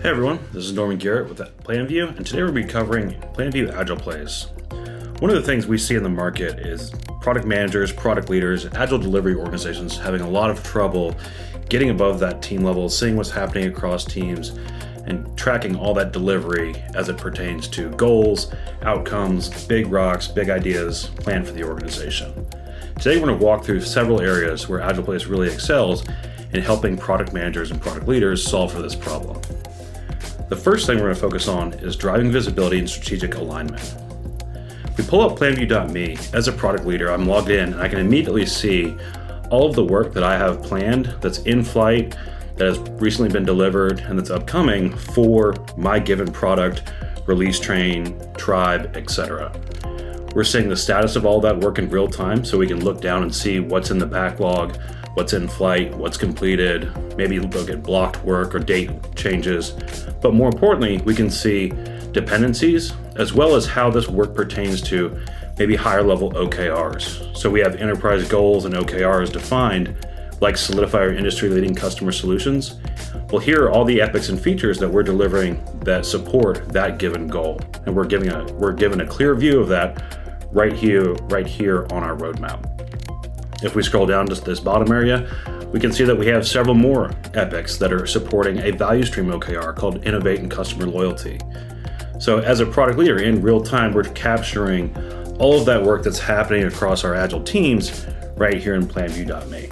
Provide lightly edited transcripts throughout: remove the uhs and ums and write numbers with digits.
Hey everyone, this is Norman Garrett with Planview, and today we'll be covering Planview AgilePlace. One of the things we see in the market is product managers, product leaders, agile delivery organizations having a lot of trouble getting above that team level, seeing what's happening across teams, and tracking all that delivery as it pertains to goals, outcomes, big rocks, big ideas planned for the organization. Today we're going to walk through several areas where AgilePlace really excels in helping product managers and product leaders solve for this problem. The first thing we're going to focus on is driving visibility and strategic alignment. If we pull up Planview.me, as a product leader, I'm logged in and I can immediately see all of the work that I have planned, that's in flight, that has recently been delivered, and that's upcoming for my given product, release train, tribe, etc. We're seeing the status of all that work in real time, so we can look down and see what's in the backlog, what's in flight, what's completed, maybe look at blocked work or date changes. But more importantly, we can see dependencies as well as how this work pertains to maybe higher level OKRs. So we have enterprise goals and OKRs defined, like solidify our industry leading customer solutions. Well, here are all the epics and features that we're delivering that support that given goal. And we're given a clear view of that right here on our roadmap. If we scroll down to this bottom area, we can see that we have several more epics that are supporting a value stream OKR called Innovate and Customer Loyalty. So as a product leader, in real time, we're capturing all of that work that's happening across our Agile teams right here in Planview.me.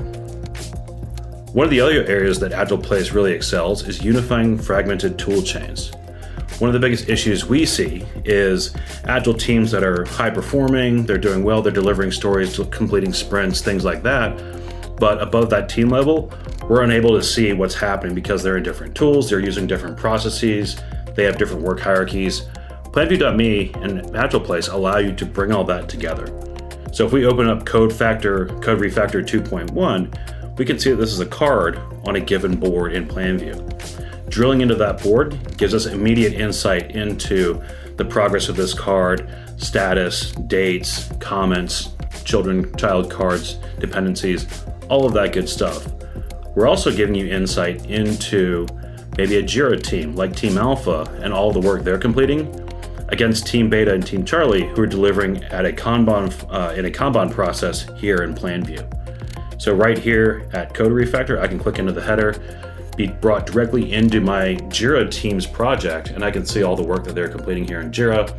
One of the other areas that AgilePlace really excels is unifying fragmented tool chains. One of the biggest issues we see is Agile teams that are high performing, they're doing well, they're delivering stories, completing sprints, things like that. But above that team level, we're unable to see what's happening because they're in different tools, they're using different processes, they have different work hierarchies. Planview.me and AgilePlace allow you to bring all that together. So if we open up Code Refactor 2.1, we can see that this is a card on a given board in Planview. Drilling into that board gives us immediate insight into the progress of this card, status, dates, comments, child cards, dependencies, all of that good stuff. We're also giving you insight into maybe a Jira team like Team Alpha and all the work they're completing against Team Beta and Team Charlie, who are delivering at a Kanban in a Kanban process here in Planview. So right here at Code Refactor, I can click into the header, be brought directly into my Jira team's project, and I can see all the work that they're completing here in Jira.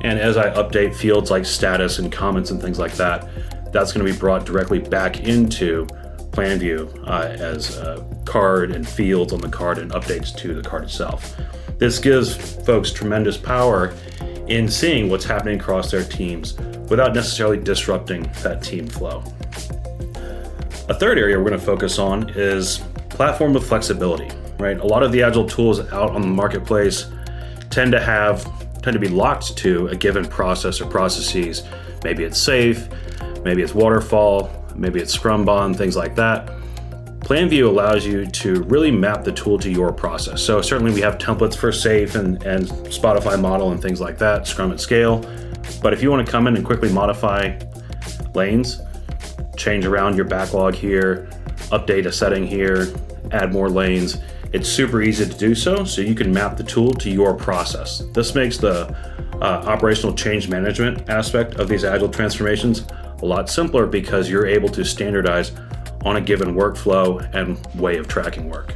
And as I update fields like status and comments and things like that, that's going to be brought directly back into Planview as a card and fields on the card and updates to the card itself. This gives folks tremendous power in seeing what's happening across their teams without necessarily disrupting that team flow. A third area we're going to focus on is platform with flexibility, right? A lot of the Agile tools out on the marketplace tend to be locked to a given process or processes. Maybe it's safe, maybe it's waterfall, maybe it's Scrumban, things like that. Planview allows you to really map the tool to your process. So certainly we have templates for safe and Spotify model and things like that, Scrum at scale. But if you want to come in and quickly modify lanes, change around your backlog here, update a setting here, add more lanes, it's super easy to do so you can map the tool to your process. This makes the operational change management aspect of these Agile transformations a lot simpler because you're able to standardize on a given workflow and way of tracking work.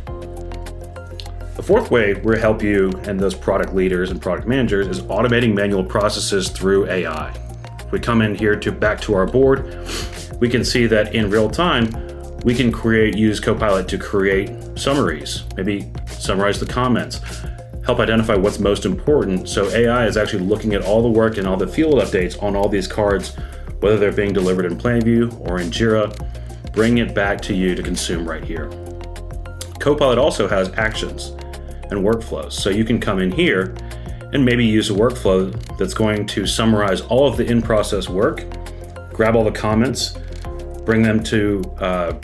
The fourth way we help you and those product leaders and product managers is automating manual processes through AI. If we come in here back to our board, we can see that in real time, we can use Copilot to create summaries, maybe summarize the comments, help identify what's most important. So AI is actually looking at all the work and all the field updates on all these cards, whether they're being delivered in Planview or in Jira, bring it back to you to consume right here. Copilot also has actions and workflows. So you can come in here and maybe use a workflow that's going to summarize all of the in-process work, grab all the comments, bring them to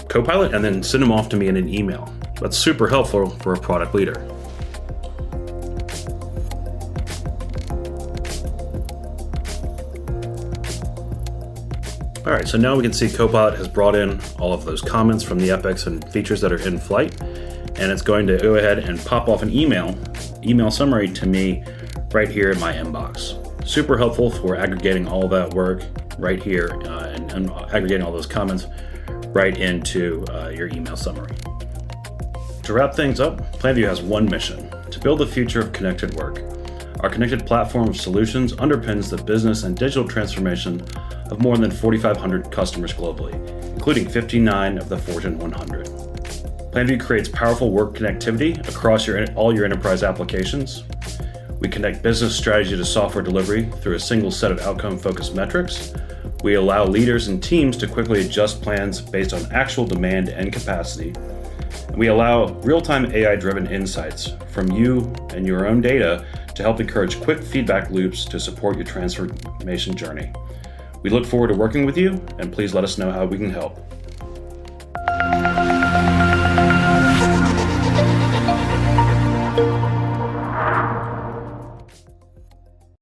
Copilot, and then send them off to me in an email. That's super helpful for a product leader. All right, so now we can see Copilot has brought in all of those comments from the epics and features that are in flight. and it's going to go ahead and pop off an email summary to me right here in my inbox. Super helpful for aggregating all that work right here and aggregating all those comments right into your email summary. To wrap things up, Planview has one mission: to build the future of connected work. Our connected platform of solutions underpins the business and digital transformation of more than 4,500 customers globally, including 59 of the Fortune 100. Planview creates powerful work connectivity across all your enterprise applications. We connect business strategy to software delivery through a single set of outcome-focused metrics. We allow leaders and teams to quickly adjust plans based on actual demand and capacity. And we allow real-time AI-driven insights from you and your own data to help encourage quick feedback loops to support your transformation journey. We look forward to working with you, and please let us know how we can help.